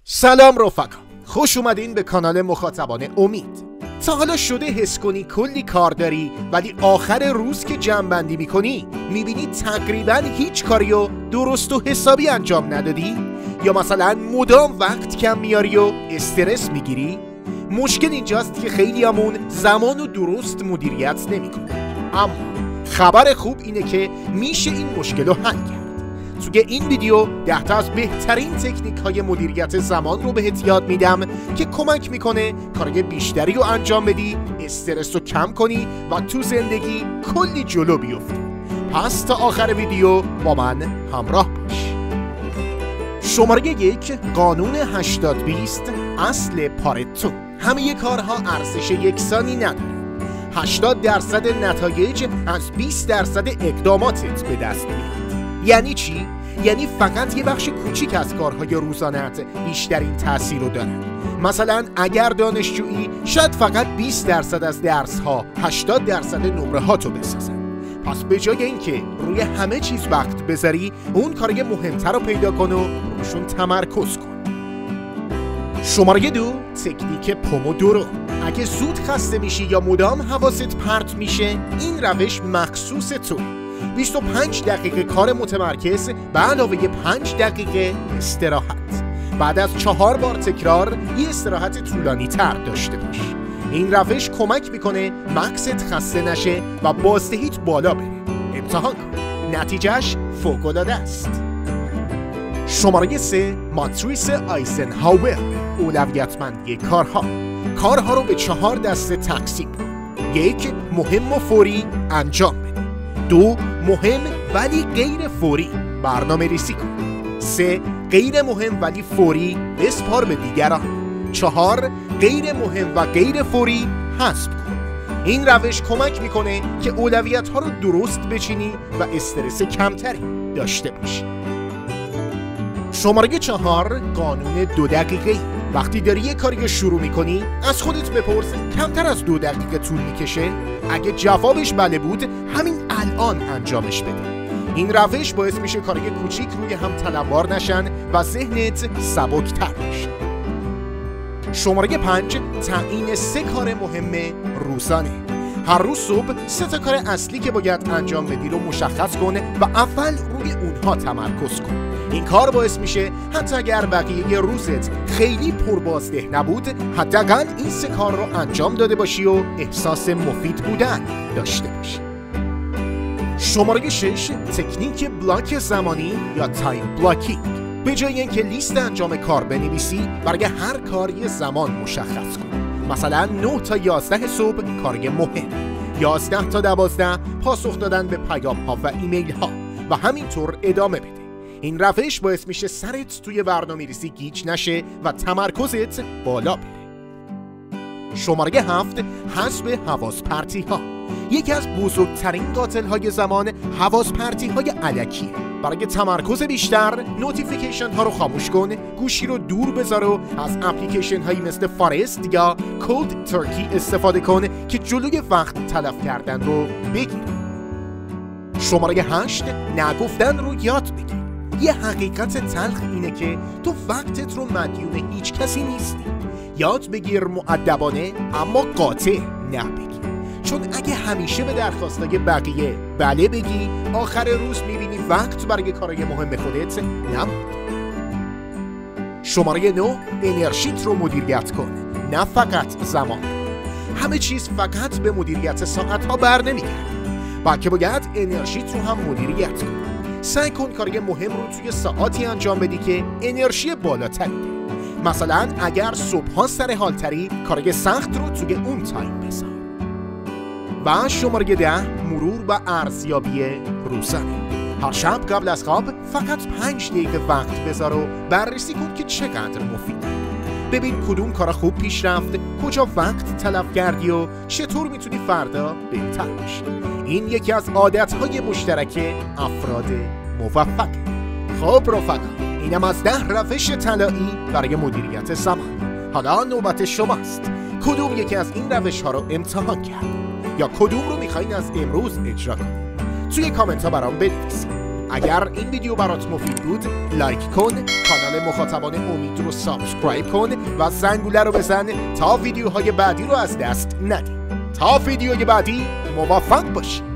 سلام رفقا، خوش اومدین به کانال مخاطبان امید. تا حالا شده حس کنی کلی کار داری ولی آخر روز که جمع‌بندی میکنی میبینی تقریبا هیچ کاریو درست و حسابی انجام ندادی؟ یا مثلا مدام وقت کم میاری و استرس میگیری؟ مشکل اینجاست که خیلیامون زمانو درست مدیریت نمیکنه. اما خبر خوب اینه که میشه این مشکل رو حل کرد. توی این ویدیو 10 تا از بهترین تکنیک های مدیریت زمان رو بهت یاد میدم که کمک میکنه کارهای بیشتری رو انجام بدی، استرس رو کم کنی و تو زندگی کلی جلو بیفتی. پس تا آخر ویدیو با من همراه باش. شماره 1، قانون 80-20 اصل پارتو. همه کارها ارزش یکسانی نداره. 80% نتایج از 20% اقداماتت به دست میاد. یعنی چی؟ یعنی فقط یه بخش کوچیک از کارهای روزانه‌ات بیشترین تأثیر رو دارن. مثلا اگر دانشجویی شاید فقط 20% از درس‌ها 80% نمره‌هاتو بسازن. پس به جای اینکه روی همه چیز وقت بذاری، اون کارهای مهمتر رو پیدا کن و روشون تمرکز کن. شماره 2، تکنیک پومودورو. اگه زود خسته میشی یا مدام حواست پرت میشه، این روش مخصوص تو. 25 دقیقه کار متمرکز به علاوه 5 دقیقه استراحت. بعد از 4 بار تکرار یه استراحت طولانی تر داشته باش. این روش کمک میکنه مغزت خسته نشه و بازدهیت بالا بره. امتحان کن، نتیجهش فوق‌العاده است. شماره 3، ماتریس آیزنهاور. اولویتمندی کارها رو به 4 دسته تقسیم کن. 1، مهم و فوری انجام بده. 2، مهم ولی غیر فوری برنامه ریزی کن. 3، غیر مهم ولی فوری بسپار به دیگران. 4، غیر مهم و غیر فوری حذف کن. این روش کمک میکنه که اولویت ها رو درست بچینی و استرس کمتری داشته باشی. شماره 4، قانون 2 دقیقه. وقتی داری یه کاری رو شروع میکنی از خودت بپرس کمتر از 2 دقیقه طول میکشه؟ اگه جوابش بله بود، همین الان انجامش بده. این روش باعث میشه کارهای کوچیک روی هم تلمبار نشن و ذهنت سبکتر بشه. شماره 5، تعیین 3 کار مهم روزانه. هر روز صبح 3 تا کار اصلی که باید انجام بدی رو مشخص کن و اول روی اونها تمرکز کن. این کار باعث میشه حتی اگر بقیه روزت خیلی پربازده نبود، حداقل این 3 کار رو انجام داده باشی و احساس مفید بودن داشته باشی. شماره 6، تکنیک بلاک زمانی یا تایم بلاکینگ. به جای اینکه لیست انجام کار بنویسی، برای هر کار یه زمان مشخص کن. مثلا 9 تا 11 صبح کاری مهم، 11 تا 12 پاسخ دادن به پیام ها و ایمیل ها و همینطور ادامه بده. این روش باعث میشه سرت توی برنامه‌ریزی گیج نشه و تمرکزت بالا بره. شماره 7، حذف حواس پرتی ها. یکی از بزرگترین قاتل های زمان حواس پرتی های الکیه. برای تمرکز بیشتر، نوتیفیکیشن ها رو خاموش کن، گوشی رو دور بذار و از اپلیکیشن هایی مثل فارست یا کولد ترکی استفاده کن که جلوی وقت تلف کردن رو بگیر. شماره 8، نگفتن رو یاد بگیر. یه حقیقت تلخ اینه که تو وقتت رو مدیون هیچ کسی نیستی. یاد بگیر مؤدبانه اما قاطع نبگی. چون اگه همیشه به درخواستای بقیه بله بگی، آخر روز میبینی وقت برای کارهای مهم خودت نموند. شماره 9، انرژیت رو مدیریت کن، نه فقط زمان. همه چیز فقط به مدیریت ساعتها بر نمیگرده، بلکه باید انرژیت رو هم مدیریت کن. سعی کن کارهای مهم رو توی ساعاتی انجام بدی که انرژی بالاتری ده. مثلا اگر صبحها سر حالتری، کارهای سخت رو توی اون تایم بذار. و شماره 10، مرور و ارزیابی روزانه. هر شب قبل از خواب فقط 5 دقیقه وقت بذار و بررسی کن که چقدر مفیده. ببین کدوم کارا خوب پیش رفت، کجا وقت تلف کردی و چطور میتونی فردا بهتر بشی. این یکی از عادتهای مشترک افراد موفق. خب رفقا، اینم از 10 روش طلایی برای مدیریت زمان. حالا نوبت شماست. کدوم یکی از این روش ها رو امتحان کرد؟ یا کدوم رو میخواین از امروز اجرا کنید؟ توی کامنت ها برام بنویسید. اگر این ویدیو برات مفید بود لایک کن، کانال مخاطبان امید رو سابسکرایب کن و زنگوله رو بزن تا ویدیوهای بعدی رو از دست ندی. تا ویدیوی بعدی موفق باشی.